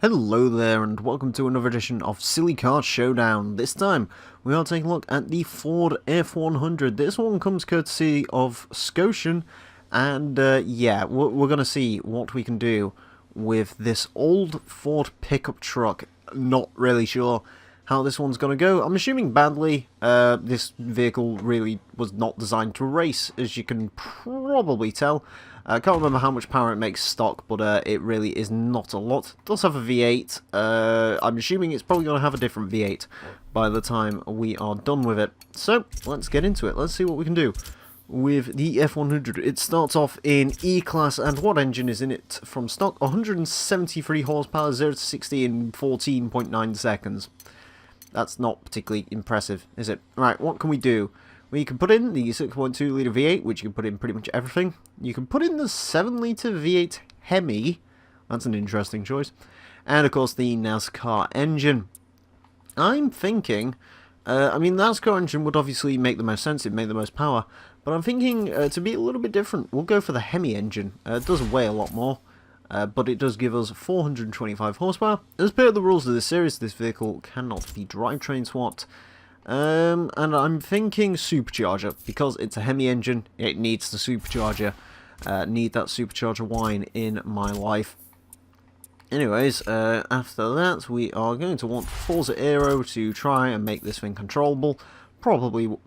Hello there and welcome to another edition of Silly Car Showdown. This time we are taking a look at the Ford F-100. This one comes courtesy of Scotian and yeah, we're going to see what we can do with this old Ford pickup truck. Not really sure how this one's going to go. I'm assuming badly. This vehicle really was not designed to race, as you can probably tell. I can't remember how much power it makes stock, but it really is not a lot. It does have a V8. I'm assuming it's probably going to have a different V8 by the time we are done with it. So, let's get into it. Let's see what we can do with the F-100. It starts off in E-Class, and what engine is in it from stock? 173 horsepower, 0 to 60 in 14.9 seconds. That's not particularly impressive, is it? Right, what can we do? Well, you can put in the 6.2 litre V8, which you can put in pretty much everything. You can put in the 7 litre V8 Hemi. That's an interesting choice. And, of course, the NASCAR engine. I'm thinking, I mean, the NASCAR engine would obviously make the most sense. It'd make the most power. But I'm thinking, to be a little bit different, we'll go for the Hemi engine. It does weigh a lot more. But it does give us 425 horsepower. As per the rules of this series, this vehicle cannot be drivetrain swapped. And I'm thinking supercharger, because it's a Hemi engine, it needs the supercharger. Need that supercharger wine in my life. Anyways, after that, we are going to want Forza Aero to try and make this thing controllable. Probably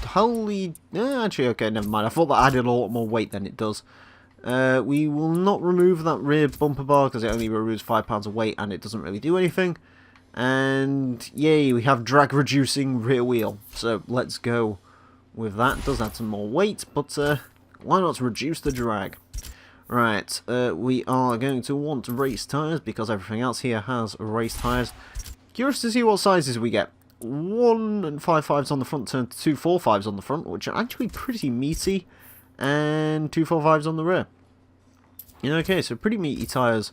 wholly... actually, okay, never mind. I thought that added a lot more weight than it does. We will not remove that rear bumper bar because it only removes 5 pounds of weight and it doesn't really do anything. And yay, we have drag reducing rear wheel. So let's go with that. It does add some more weight, but why not reduce the drag? Right, we are going to want race tyres because everything else here has race tyres. Curious to see what sizes we get. 1 5.5s on the front turn to 2 4.5s on the front, which are actually pretty meaty, and 2 4.5s on the rear. Okay, so pretty meaty tyres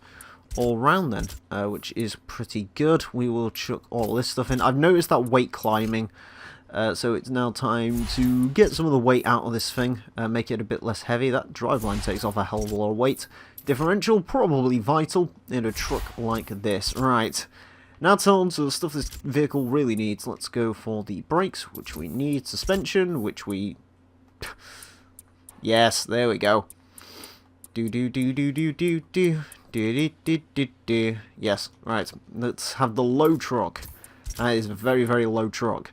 all round then, which is pretty good. We will chuck all this stuff in. I've noticed that weight climbing, so it's now time to get some of the weight out of this thing, make it a bit less heavy. That driveline takes off a hell of a lot of weight. Differential, probably vital in a truck like this. Right, now on to the stuff this vehicle really needs. Let's go for the brakes, which we need. Suspension, which we... yes, there we go. Yes, right. Let's have the low truck. That is a very, very low truck.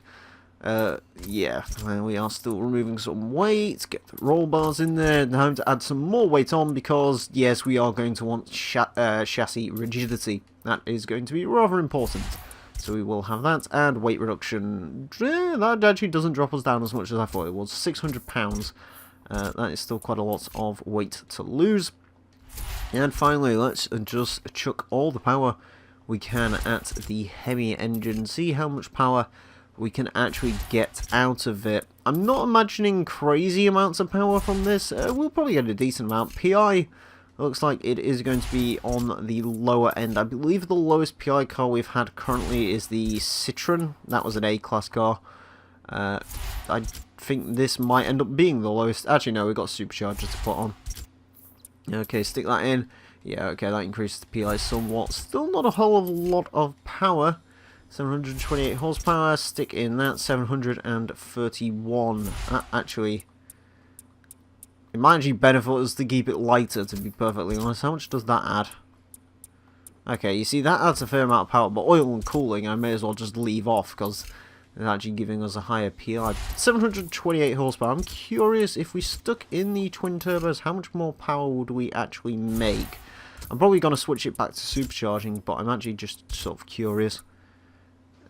Yeah, and we are still removing some weight. Get the roll bars in there. Time to add some more weight on because, yes, we are going to want chassis rigidity. That is going to be rather important. So we will have that, and weight reduction. That actually doesn't drop us down as much as I thought it was. 600 pounds. That is still quite a lot of weight to lose. And finally, let's just chuck all the power we can at the Hemi engine. See how much power we can actually get out of it. I'm not imagining crazy amounts of power from this. We'll probably get a decent amount. PI looks like it is going to be on the lower end. I believe the lowest PI car we've had currently is the Citroen. That was an A-class car. I think this might end up being the lowest. Actually, no, we've got a supercharger to put on. Okay, stick that in. Yeah, okay, that increases the PI somewhat. Still not a whole lot of power. 728 horsepower. Stick in that. 731. Actually, it might actually benefit us to keep it lighter, to be perfectly honest. How much does that add? Okay, you see, that adds a fair amount of power, but oil and cooling I may as well just leave off, because it's actually giving us a higher PI. 728 horsepower. I'm curious, if we stuck in the twin turbos, how much more power would we actually make? I'm probably going to switch it back to supercharging, but I'm actually just sort of curious.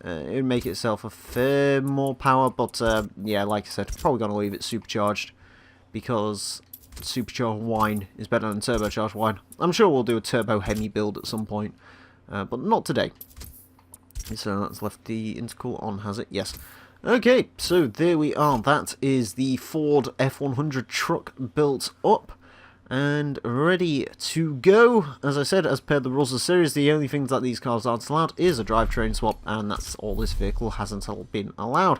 It would make itself a fair more power, but yeah, like I said, probably going to leave it supercharged, because supercharged wine is better than turbocharged wine. I'm sure we'll do a turbo Hemi build at some point, but not today. So that's left the intercool on, has it? Yes. Okay, so there we are. That is the Ford F-100 truck built up and ready to go. As I said, as per the rules of the series, the only things that these cars aren't allowed is a drivetrain swap, and that's all this vehicle hasn't been allowed.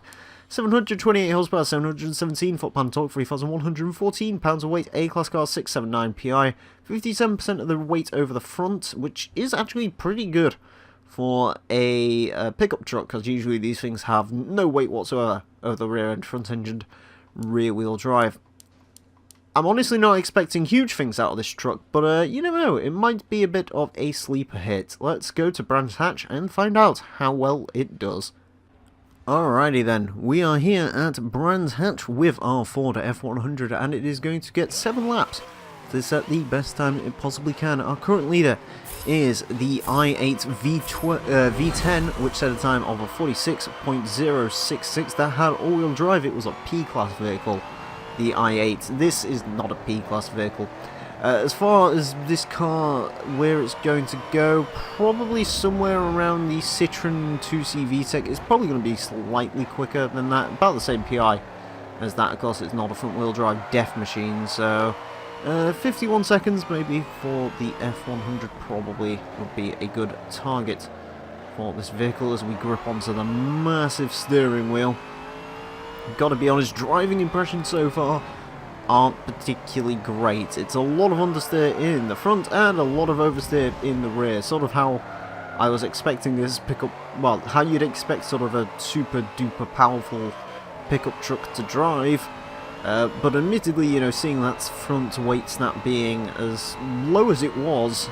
728 horsepower, 717 foot-pound torque, 3,114 pounds of weight, A-class car, 679 PI, 57% of the weight over the front, which is actually pretty good for a pickup truck, because usually these things have no weight whatsoever over the rear end, front-engined, rear-wheel drive. I'm honestly not expecting huge things out of this truck, but you never know, it might be a bit of a sleeper hit. Let's go to Brands Hatch and find out how well it does. Alrighty then, we are here at Brands Hatch with our Ford F-100, and it is going to get 7 laps to set the best time it possibly can. Our current leader is the i8 V10, which set a time of a 46.066. That had all-wheel drive. It was a P-class vehicle, the i8. This is not a P-class vehicle. As far as this car, where it's going to go, probably somewhere around the Citroen 2C VTEC. It's probably going to be slightly quicker than that, about the same PI as that. Of course, it's not a front-wheel drive DEF machine, so 51 seconds maybe for the F-100 probably would be a good target for this vehicle as we grip onto the massive steering wheel. Gotta be honest, driving impressions so far aren't particularly great. It's a lot of understeer in the front and a lot of oversteer in the rear, sort of how I was expecting this pickup, well, how you'd expect sort of a super duper powerful pickup truck to drive. But admittedly, you know, seeing that front weight snap being as low as it was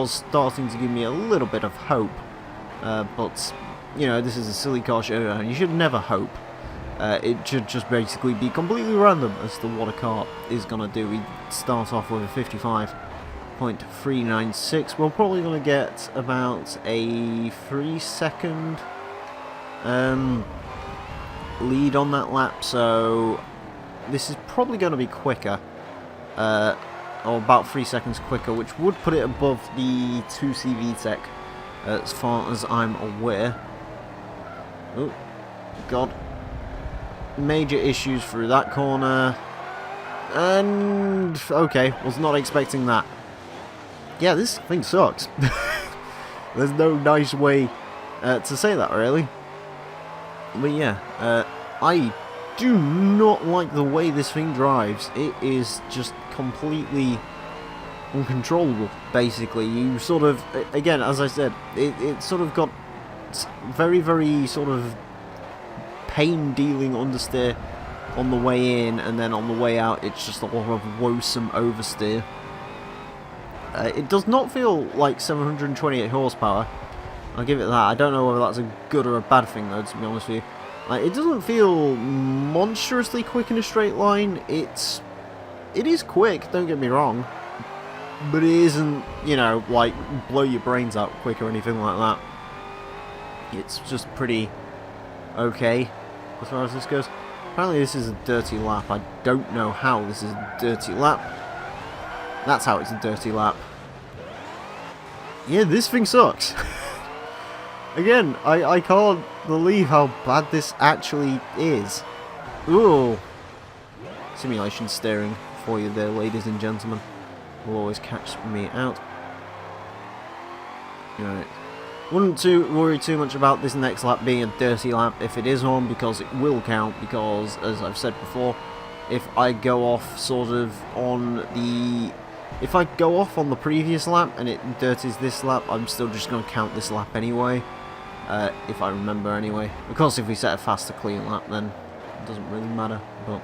starting to give me a little bit of hope. But, you know, this is a silly car show, and you should never hope. It should just basically be completely random as to what a car is going to do. We start off with a 55.396. We're probably going to get about a 3-second lead on that lap, so this is probably going to be quicker, or about 3 seconds quicker, which would put it above the 2C VTEC as far as I'm aware. Oh, God. Major issues through that corner, and okay, was not expecting that. Yeah, this thing sucks. There's no nice way to say that, really. But yeah, I do not like the way this thing drives. It is just completely uncontrollable, basically. You sort of, again, as I said, it sort of got very, very sort of pain-dealing understeer on the way in, and then on the way out it's just a lot of woesome oversteer. It does not feel like 728 horsepower, I'll give it that. I don't know whether that's a good or a bad thing though, to be honest with you. Like, it doesn't feel monstrously quick in a straight line. It is quick, don't get me wrong, but it isn't, you know, like blow your brains out quick or anything like that. It's just pretty okay as far as this goes. Apparently this is a dirty lap. I don't know how this is a dirty lap. That's how it's a dirty lap. Yeah, this thing sucks. Again, I can't believe how bad this actually is. Ooh. Simulation steering for you there, ladies and gentlemen. Will always catch me out. Right. Wouldn't worry too much about this next lap being a dirty lap if it is one, because it will count, because, as I've said before, if I go off sort of on the... If I go off on the previous lap and it dirties this lap, I'm still just going to count this lap anyway, if I remember anyway. Of course, if we set a faster clean lap, then it doesn't really matter, but...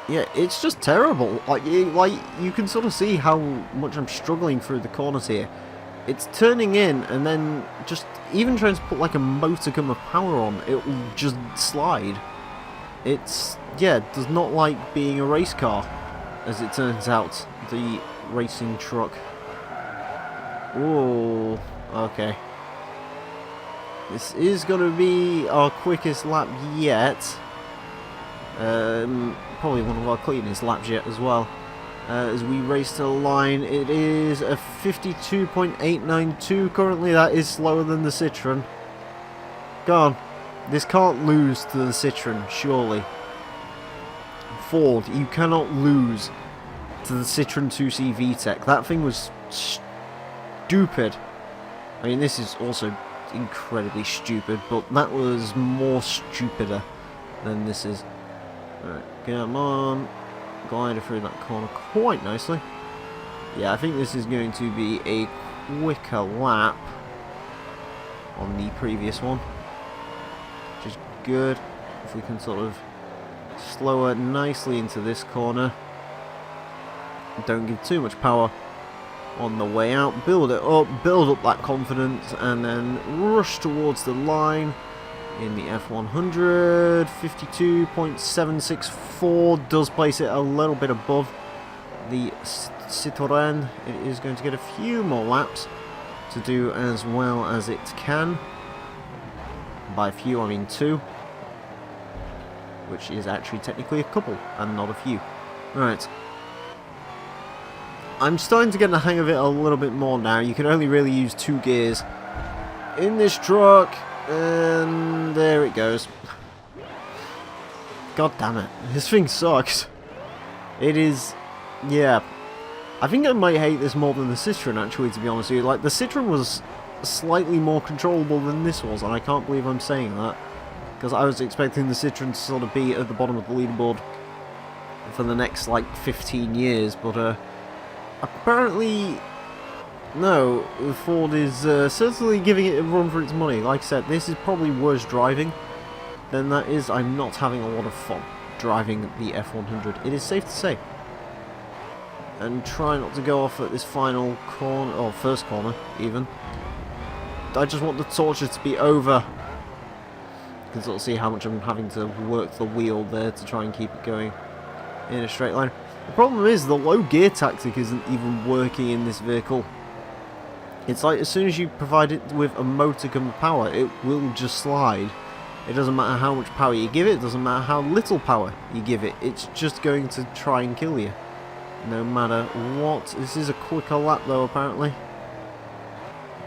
Yeah, it's just terrible. Like you can sort of see how much I'm struggling through the corners here. It's turning in, and then just even trying to put like a modicum of power on, it will just slide. It's, yeah, does not like being a race car, as it turns out, the racing truck. Whoa, okay. This is going to be our quickest lap yet. Probably one of our cleanest laps yet as well. As we race to the line, it is a 52.892 currently. That is slower than the Citroen. Go on. This can't lose to the Citroen, surely. Ford, you cannot lose to the Citroen 2C VTEC. That thing was stupid. I mean, this is also incredibly stupid, but that was more stupider than this is. Alright, come on. Glider through that corner quite nicely. Yeah, I think this is going to be a quicker lap on the previous one, which is good. If we can sort of slow her nicely into this corner, don't give too much power on the way out, build up that confidence, and then rush towards the line in the F-100. 52.764 does place it a little bit above the Citroën. It is going to get a few more laps to do as well as it can. By few, I mean 2, which is actually technically a couple and not a few. Right. I'm starting to get the hang of it a little bit more now. You can only really use 2 gears in this truck, and there it goes. God damn it. This thing sucks. It is, yeah. I think I might hate this more than the Citroën, actually, to be honest with you. Like, the Citroën was slightly more controllable than this was, and I can't believe I'm saying that, because I was expecting the Citroën to sort of be at the bottom of the leaderboard for the next, like, 15 years, but, apparently, no, Ford is certainly giving it a run for its money. Like I said, this is probably worse driving than that is. I'm not having a lot of fun driving the F-100, it is safe to say. And try not to go off at this final corner, or first corner, even. I just want the torture to be over. You can sort of see how much I'm having to work the wheel there to try and keep it going in a straight line. The problem is the low gear tactic isn't even working in this vehicle. It's like as soon as you provide it with a modicum of power, it will just slide. It doesn't matter how much power you give it, it doesn't matter how little power you give it, it's just going to try and kill you. No matter what. This is a quicker lap though, apparently.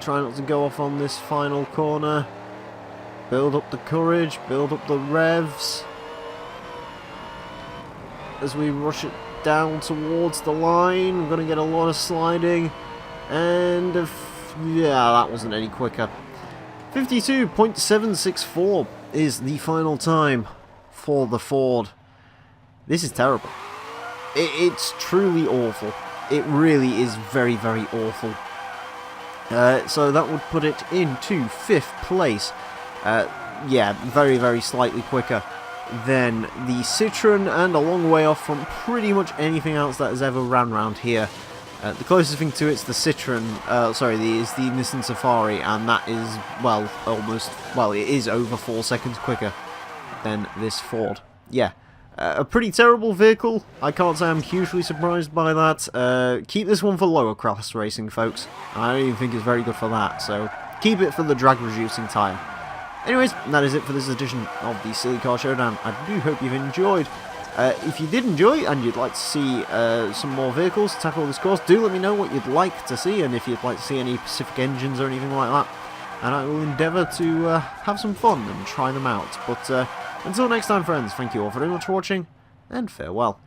Try not to go off on this final corner. Build up the courage, build up the revs as we rush it down towards the line. We're going to get a lot of sliding, and yeah, that wasn't any quicker. 52.764 is the final time for the Ford. This is terrible. It's truly awful. It really is very, very awful. So that would put it into 5th place. Yeah, very, very slightly quicker than the Citroën, and a long way off from pretty much anything else that has ever ran around here. The closest thing to it's the Citroën, is the Nissan Safari, and that is, well, it is over 4 seconds quicker than this Ford. Yeah. A pretty terrible vehicle. I can't say I'm hugely surprised by that. Keep this one for lower class racing, folks. I don't even think it's very good for that, so keep it for the drag reducing tyre. Anyways, that is it for this edition of the Silly Car Showdown. I do hope you've enjoyed. If you did enjoy and you'd like to see some more vehicles tackle this course, do let me know what you'd like to see, and if you'd like to see any Pacific engines or anything like that. And I will endeavour to have some fun and try them out. But until next time, friends, thank you all very much for watching, and farewell.